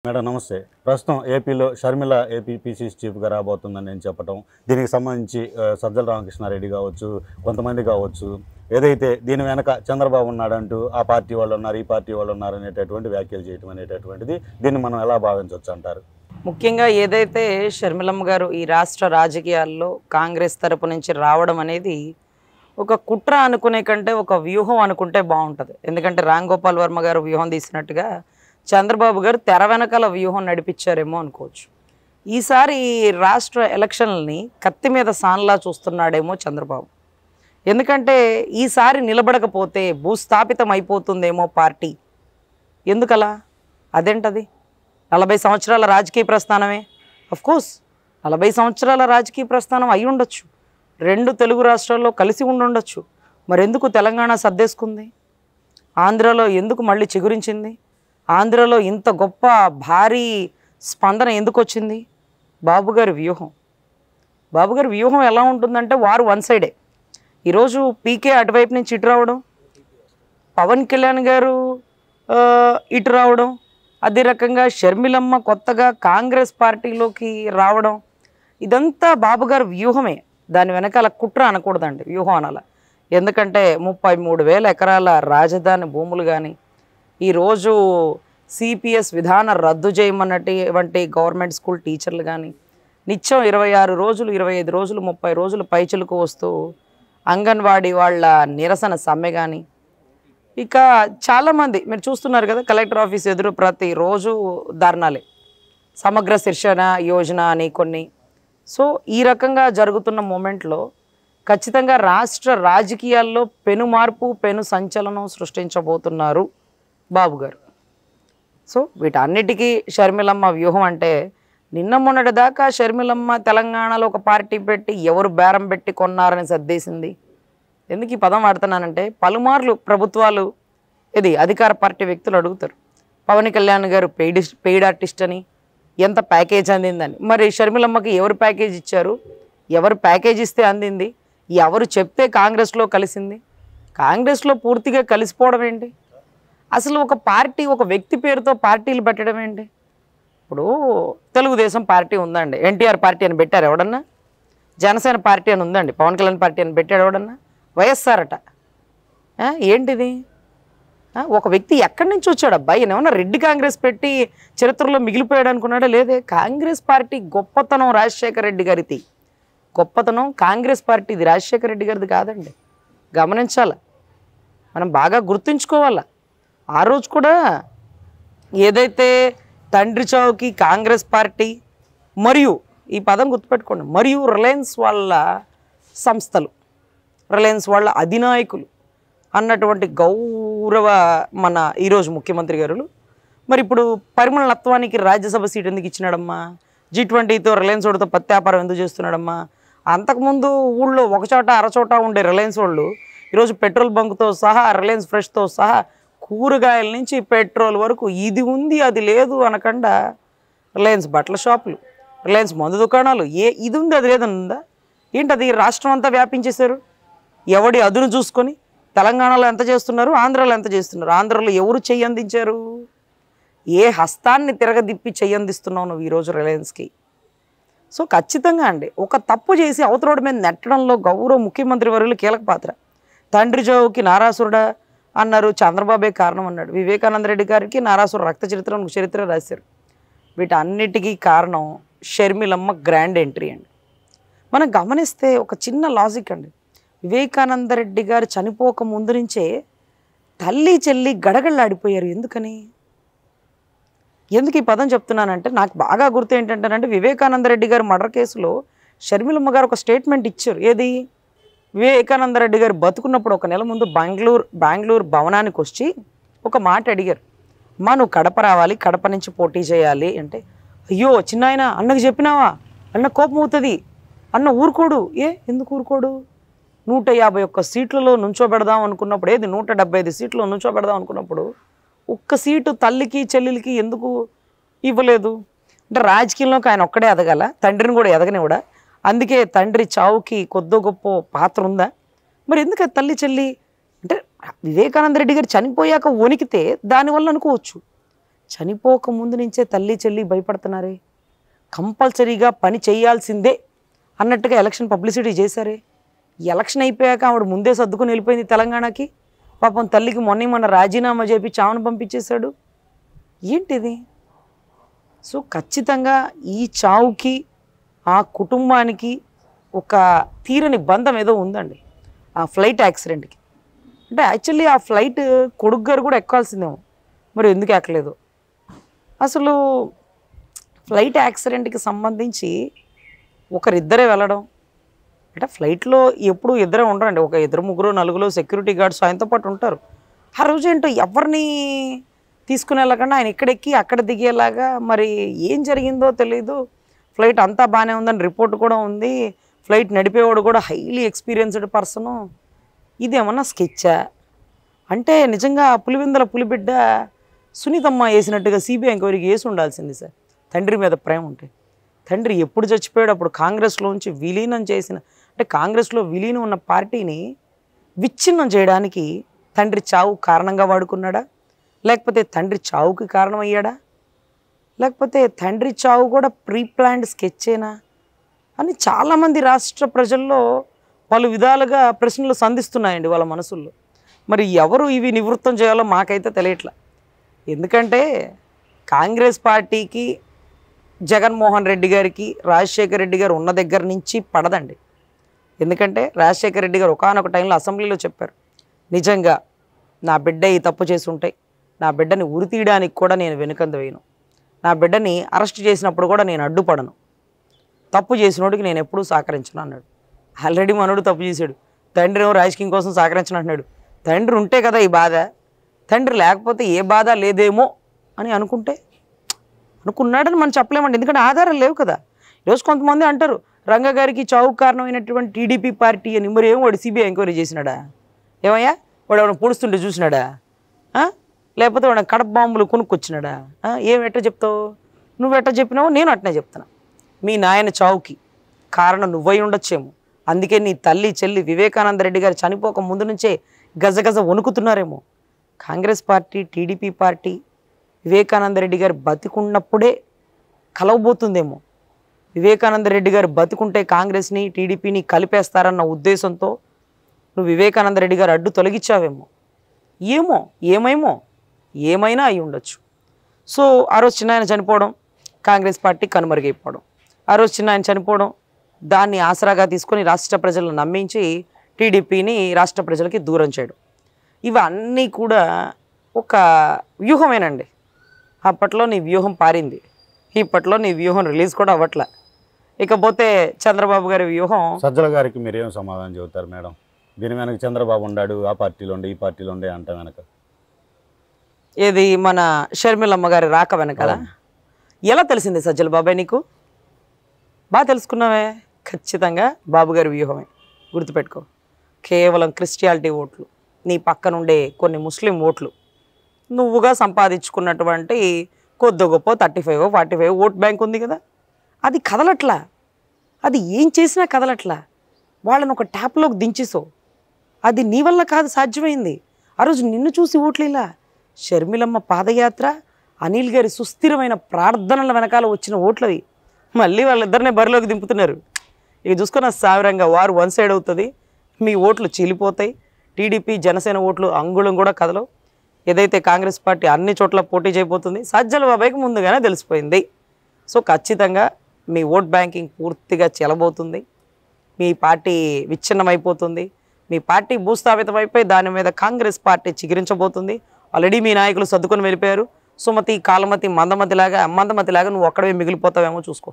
Madam నమస్తే. ప్రస్తుతం ఏపీలో షర్మిల ఏపీ పీసీసీ చీఫ్గా రాబోతుందని నేను చెప్పటం, దీనికి సంబంధించి సజ్జల రామకృష్ణారెడ్డి కావచ్చు, కొంతమంది కావచ్చు, ఏదైతే దీని వెనక చంద్రబాబు ఉన్నాడంటూ ఆ పార్టీ వాళ్ళు ఉన్నారు, ఈ పార్టీ వాళ్ళు ఉన్నారు అనేటటువంటి వ్యాఖ్యలు చేయటం అనేటటువంటిది దీన్ని మనం ఎలా భావించవచ్చు అంటారు? ముఖ్యంగా ఏదైతే షర్మిలమ్మ గారు ఈ రాష్ట్ర రాజకీయాల్లో కాంగ్రెస్ తరపు నుంచి రావడం అనేది ఒక కుట్ర అనుకునే కంటే ఒక వ్యూహం అనుకుంటే బాగుంటుంది. ఎందుకంటే రామ్ గోపాల్ వర్మ గారు వ్యూహం తీసినట్టుగా చంద్రబాబు గారు తెర వెనకాల వ్యూహం నడిపించారేమో అనుకోవచ్చు. ఈసారి రాష్ట్ర ఎలక్షన్లని కత్తి మీద సాన్లా చూస్తున్నాడేమో చంద్రబాబు. ఎందుకంటే ఈసారి నిలబడకపోతే భూస్థాపితం అయిపోతుందేమో పార్టీ. ఎందుకలా? అదేంటది? 40 సంవత్సరాల రాజకీయ ప్రస్థానమే. అఫ్కోర్స్ 40 సంవత్సరాల రాజకీయ ప్రస్థానం అయి ఉండొచ్చు, 2 తెలుగు రాష్ట్రాల్లో కలిసి ఉండుండొచ్చు. మరెందుకు తెలంగాణ సర్దేసుకుంది? ఆంధ్రలో ఎందుకు మళ్ళీ చిగురించింది? ఆంధ్రలో ఇంత గొప్ప భారీ స్పందన ఎందుకు వచ్చింది? బాబుగారి వ్యూహం. బాబుగారి వ్యూహం ఎలా ఉంటుందంటే వారు వన్ సైడే. ఈరోజు పీకే అటువైపు నుంచి ఇటు రావడం, పవన్ కళ్యాణ్ గారు ఇటు రావడం, అదే రకంగా షర్మిలమ్మ కొత్తగా కాంగ్రెస్ పార్టీలోకి రావడం, ఇదంతా బాబుగారి వ్యూహమే. దాని వెనకాల కుట్ర అనకూడదండి, వ్యూహం అనాల. ఎందుకంటే 33,000 ఎకరాల రాజధాని భూములు కానీ, ఈరోజు సిపిఎస్ విధాన రద్దు చేయమన్నటువంటి గవర్నమెంట్ స్కూల్ టీచర్లు కానీ నిత్యం 26 రోజులు 25 రోజులు 30 రోజులు పైచులకు వస్తూ అంగన్వాడీ వాళ్ళ నిరసన సమ్మె కానీ, ఇక చాలామంది మీరు చూస్తున్నారు కదా, కలెక్టర్ ఆఫీస్ ఎదురు ప్రతిరోజు ధర్నాలే, సమగ్ర శిక్షణ యోజన అని కొన్ని. సో ఈ రకంగా జరుగుతున్న మూమెంట్లో ఖచ్చితంగా రాష్ట్ర రాజకీయాల్లో పెను మార్పు పెను సంచలనం సృష్టించబోతున్నారు బాబుగారు. సో వీటన్నిటికీ షర్మిలమ్మ వ్యూహం అంటే, నిన్న మొన్నటి దాకా షర్మిలమ్మ తెలంగాణలో ఒక పార్టీ పెట్టి ఎవరు బేరం పెట్టి కొన్నారని సర్దేసింది. ఎందుకు ఈ పదం వాడుతున్నానంటే, పలుమార్లు ప్రభుత్వాలు ఇది అధికార పార్టీ వ్యక్తులు అడుగుతారు, పవన్ కళ్యాణ్ గారు పెయిడ్ ఆర్టిస్ట్ అని, ఎంత ప్యాకేజ్ అందిందని. మరి షర్మిలమ్మకి ఎవరు ప్యాకేజ్ ఇచ్చారు? ఎవరు ప్యాకేజ్ ఇస్తే అందింది? ఎవరు చెప్తే కాంగ్రెస్లో కలిసింది? కాంగ్రెస్లో పూర్తిగా కలిసిపోవడం ఏంటి? అసలు ఒక పార్టీ ఒక వ్యక్తి పేరుతో పార్టీలు పెట్టడం ఏంటి? ఇప్పుడు తెలుగుదేశం పార్టీ ఉందండి, ఎన్టీఆర్ పార్టీ అని పెట్టారు ఎవడన్నా? జనసేన పార్టీ అని ఉందండి, పవన్ కళ్యాణ్ పార్టీ అని పెట్టాడు ఎవడన్నా? వైఎస్ఆర్ అట. ఏంటిది? ఒక వ్యక్తి ఎక్కడి నుంచి వచ్చాడు అబ్బాయి? ఏమన్నా రెడ్డి కాంగ్రెస్ పెట్టి చరిత్రలో మిగిలిపోయాడు అనుకున్నాడా? లేదే. కాంగ్రెస్ పార్టీ గొప్పతనం రాజశేఖర రెడ్డి గారిది, గొప్పతనం కాంగ్రెస్ పార్టీది, రాజశేఖర రెడ్డి గారిది కాదండి. గమనించాల, మనం బాగా గుర్తుంచుకోవాలా. ఆ రోజు కూడా ఏదైతే తండ్రి చావుకి కాంగ్రెస్ పార్టీ మరియు ఈ పదం గుర్తుపెట్టుకోండి, మరియు రిలయన్స్ వాళ్ళ సంస్థలు, రిలయన్స్ వాళ్ళ అధినాయకులు అన్నటువంటి గౌరవ మన ఈరోజు ముఖ్యమంత్రి గారు మరి ఇప్పుడు పరిమళ నత్వానికి రాజ్యసభ సీట్ ఎందుకు ఇచ్చినాడమ్మా? G20తో రిలయన్స్ వాడితో పత్యాపారం ఎందుకు చేస్తున్నాడమ్మా? అంతకుముందు ఊళ్ళో ఒకచోట అరచోట ఉండే రిలయన్స్ వాళ్ళు ఈరోజు పెట్రోల్ బంక్తో సహా, రిలయన్స్ ఫ్రెష్తో సహా, కూరగాయల నుంచి పెట్రోల్ వరకు ఇది ఉంది అది లేదు అనకుండా రిలయన్స్ బట్టల షాపులు, రిలయన్స్ మందు దుకాణాలు, ఇది ఉంది అది లేదని ఉందా? ఏంటది? రాష్ట్రం అంతా వ్యాపించేశారు. ఎవడి అదును చూసుకొని తెలంగాణలో ఎంత చేస్తున్నారు, ఆంధ్రాలో ఎంత చేస్తున్నారు? ఆంధ్రాలో ఎవరు చెయ్యి అందించారు? ఏ హస్తాన్ని తిరగదిప్పి చెయ్యి అందిస్తున్నావు నువ్వు ఈరోజు రిలయన్స్కి? సో ఖచ్చితంగా అండి, ఒక తప్పు చేసి అవతరోడి మీద నెట్టడంలో గౌరవ ముఖ్యమంత్రి వర్యులు కీలక పాత్ర. తండ్రి జావుకి నారాసురుడా అన్నారు, చంద్రబాబే కారణం అన్నాడు. వివేకానంద రెడ్డి గారికి నారాసుర రక్త చరిత్ర రాశారు. వీటన్నిటికీ కారణం షర్మిలమ్మ గ్రాండ్ ఎంట్రీ అండి. మనం గమనిస్తే ఒక చిన్న లాజిక్ అండి, వివేకానంద రెడ్డి గారు చనిపోక ముందు నుంచే తల్లి చెల్లి గడగళ్ళాడిపోయారు. ఎందుకు ఈ పదం చెప్తున్నానంటే, నాకు బాగా గుర్తు ఏంటంటేనంటే, వివేకానంద రెడ్డి గారు మర్డర్ కేసులో షర్మిలమ్మ గారు ఒక స్టేట్మెంట్ ఇచ్చారు. ఏది? వివేకానంద రెడ్డి గారు బతుకున్నప్పుడు ఒక నెల ముందు బెంగళూరు భవనానికి వచ్చి ఒక మాట అడిగారు, అమ్మా నువ్వు కడప రావాలి, కడప నుంచి పోటీ చేయాలి అంటే, అయ్యో చిన్నాయన అన్నకు చెప్పినావా, అన్న కోపం అవుతుంది, అన్న ఊరుకోడు. ఎందుకు ఊరుకోడు? 151 సీట్లలో నుంచోబెడదాం అనుకున్నప్పుడు, ఏది 175 సీట్లు నుంచోబెడదాం అనుకున్నప్పుడు ఒక్క సీటు తల్లికి చెల్లెలకి ఎందుకు ఇవ్వలేదు? అంటే రాజకీయంలోకి ఆయన ఒక్కడే ఎదగాల, తండ్రిని కూడా ఎదగనివ్వడా? అందుకే తండ్రి చావుకి కొద్దో గొప్ప పాత్ర ఉందా? మరి ఎందుకు తల్లి చెల్లి అంటే, వివేకానంద రెడ్డి గారు చనిపోయాక వణికితే దానివల్ల అనుకోవచ్చు, చనిపోక ముందు నుంచే తల్లి చెల్లి భయపడుతున్నారే, కంపల్సరీగా పని చేయాల్సిందే అన్నట్టుగా ఎలక్షన్ పబ్లిసిటీ చేశారే. ఎలక్షన్ అయిపోయాక ఆవిడ ముందే సర్దుకుని వెళ్ళిపోయింది తెలంగాణకి. పాపం తల్లికి మొన్న రాజీనామా చేపి చావును పంపించేశాడు. ఏంటిది? సో ఖచ్చితంగా ఈ చావుకి ఆ కుటుంబానికి ఒక తీరని బంధం ఏదో ఉందండి ఆ ఫ్లైట్ యాక్సిడెంట్కి. అంటే యాక్చువల్లీ ఆ ఫ్లైట్ కొడుకు గారు కూడా ఎక్కాల్సిందేమో, మరి ఎందుకు ఎక్కలేదు? అసలు ఫ్లైట్ యాక్సిడెంట్కి సంబంధించి ఒకరిద్దరే వెళ్ళడం అంటే ఫ్లైట్లో ఎప్పుడు ఇద్దరే ఉండరండి, ఒక ఇద్దరు ముగ్గురు నలుగురు సెక్యూరిటీ గార్డ్స్ ఆయనతో పాటు ఉంటారు. ఆ రోజు ఏంటో ఎవరిని తీసుకుని వెళ్ళకుండా ఆయన ఇక్కడెక్కి అక్కడ దిగేలాగా, మరి ఏం జరిగిందో తెలీదు. ఫ్లైట్ అంతా బాగానే ఉందని రిపోర్ట్ కూడా ఉంది, ఫ్లైట్ నడిపేవాడు కూడా హైలీ ఎక్స్పీరియన్స్డ్ పర్సను. ఇదేమన్నా స్కెచ్చా? అంటే నిజంగా పులివెందుల పులిబిడ్డ సునీతమ్మ వేసినట్టుగా సిబిఐ ఎంక్వైరీకి వేసి ఉండాల్సింది సార్. తండ్రి మీద ప్రేమ ఉంటే. తండ్రి ఎప్పుడు చచ్చిపోయాడు? అప్పుడు కాంగ్రెస్లోంచి విలీనం చేసిన, అంటే కాంగ్రెస్లో విలీనం ఉన్న పార్టీని విచ్ఛిన్నం చేయడానికి తండ్రి చావు కారణంగా వాడుకున్నాడా, లేకపోతే తండ్రి చావుకి కారణమయ్యాడా, లేకపోతే తండ్రి చావు కూడా ప్రీ ప్లాన్డ్ స్కెచ్చేనా అని చాలామంది రాష్ట్ర ప్రజల్లో పలు విధాలుగా ప్రశ్నలు సంధిస్తున్నాయండి వాళ్ళ మనసుల్లో. మరి ఎవరు ఇవి నివృత్తం చేయాలో మాకైతే తెలియట్లా. ఎందుకంటే కాంగ్రెస్ పార్టీకి జగన్మోహన్ రెడ్డి గారికి రాజశేఖర రెడ్డి గారు ఉన్న దగ్గర నుంచి పడదండి. ఎందుకంటే రాజశేఖర రెడ్డి గారు ఒకానొక టైంలో అసెంబ్లీలో చెప్పారు, నిజంగా నా బిడ్డ ఈ తప్పు చేసి ఉంటాయి, నా బిడ్డని ఉరి తీయడానికి కూడా నేను వెనుకంద వేయను, నా బిడ్డని అరెస్ట్ చేసినప్పుడు కూడా నేను అడ్డుపడను, తప్పు చేసినోడికి నేను ఎప్పుడూ సహకరించను అన్నాడు. ఆల్రెడీ మనోడు తప్పు చేశాడు, తండ్రి ఏమో రాజకీయం కోసం సహకరించను అంటున్నాడు. తండ్రి ఉంటే కదా ఈ బాధ, తండ్రి లేకపోతే ఏ బాధ లేదేమో అని అనుకున్నాడని మనం చెప్పలేమండి, ఎందుకంటే ఆధారాలు లేవు కదా. ఈరోజు కొంతమంది అంటారు రంగా గారికి చావుకు కారణమైనటువంటి టీడీపీ పార్టీ అని. మరి ఏమో వాడు సిబిఐ ఎంక్వైరీ చేసినాడా? ఏమయ్యా వాడు ఎవరైనా పొడుస్తుంటే చూసినాడా? లేకపోతే వాడు కడప బాంబులు కొనుక్కొచ్చినాడా? ఎట్ట చెప్తావు? నువ్వు ఎట్ట చెప్పినావో నేను అట్నే చెప్తున్నా. మీ నాయన చావుకి కారణం నువ్వై ఉండొచ్చేమో, అందుకే నీ తల్లి చెల్లి వివేకానంద రెడ్డి గారు చనిపోక ముందు నుంచే గజగజ వణుకుతున్నారేమో. కాంగ్రెస్ పార్టీ టీడీపీ పార్టీ వివేకానంద రెడ్డి గారు బతికున్నప్పుడే కలవబోతుందేమో. వివేకానంద రెడ్డి గారు బతికుంటే కాంగ్రెస్ని టీడీపీని కలిపేస్తారన్న ఉద్దేశంతో నువ్వు వివేకానంద రెడ్డి గారు అడ్డు తొలగించావేమో. ఏమైనా అయి ఉండొచ్చు. సో ఆ రోజు చిన్నాయన చనిపోవడం, కాంగ్రెస్ పార్టీ కనుమరుగైపోవడం, ఆ రోజు చిన్నాయన చనిపోవడం, దాన్ని ఆసరాగా తీసుకొని రాష్ట్ర ప్రజలను నమ్మించి టీడీపీని రాష్ట్ర ప్రజలకి దూరం చేయడం, ఇవన్నీ కూడా ఒక వ్యూహమేనండి. అప్పట్లో నీ వ్యూహం పారింది, ఇప్పట్లో నీ వ్యూహం రిలీజ్ కూడా అవ్వట్లే. ఇకపోతే చంద్రబాబు గారి వ్యూహం. సజ్జల గారికి మీరేం సమాధానం చెబుతారు మేడం? దీని వెనక చంద్రబాబు ఉన్నాడు, ఆ పార్టీలో ఉండే ఈ పార్టీలో ఉండే అంట వెనక ఏది మన షర్మిలమ్మ గారి రాక వెనకాల ఎలా తెలిసింది సజ్జల బాబాయ్ నీకు? బాగా తెలుసుకున్నావే. ఖచ్చితంగా బాబు గారి వ్యూహమే, గుర్తుపెట్టుకో. కేవలం క్రిస్టియాలిటీ ఓట్లు, నీ పక్కనుండే కొన్ని ముస్లిం ఓట్లు, నువ్వుగా సంపాదించుకున్నటువంటి కొద్ది గొప్ప 35 45 ఓట్ బ్యాంక్ ఉంది కదా, అది కదలట్లా. అది ఏం చేసినా కదలట్లా. వాళ్ళని ఒక ట్యాప్లోకి దించేసో, అది నీ వల్ల కాదు సాధ్యమైంది. ఆ రోజు నిన్ను చూసి ఓట్లు ఇలా. షర్మిలమ్మ పాదయాత్ర, అనిల్ గారి సుస్థిరమైన ప్రార్థనల వెనకాల వచ్చిన ఓట్లవి మళ్ళీ వాళ్ళిద్దరినే బరిలోకి దింపుతున్నారు. ఇక చూసుకున్న సావిరంగా వారు వన్ సైడ్ అవుతుంది, మీ ఓట్లు చీలిపోతాయి. టీడీపీ జనసేన ఓట్లు అంగుళం కూడా కదలవు. ఏదైతే కాంగ్రెస్ పార్టీ అన్ని చోట్ల పోటీ చేయబోతుంది సజ్జల బాబాయ్కి ముందుగానే తెలిసిపోయింది. సో ఖచ్చితంగా మీ ఓట్ బ్యాంకింగ్ పూర్తిగా చెలబోతుంది, మీ పార్టీ విచ్ఛిన్నమైపోతుంది, మీ పార్టీ భూస్థాపితమైపోయి దాని మీద కాంగ్రెస్ పార్టీ చిగురించబోతుంది. ఆల్రెడీ మీ నాయకులు సర్దుకొని వెళ్ళిపోయారు. సుమతి కాలమతి మందమతిలాగా నువ్వు ఒక్కడవే మిగిలిపోతావేమో చూసుకో.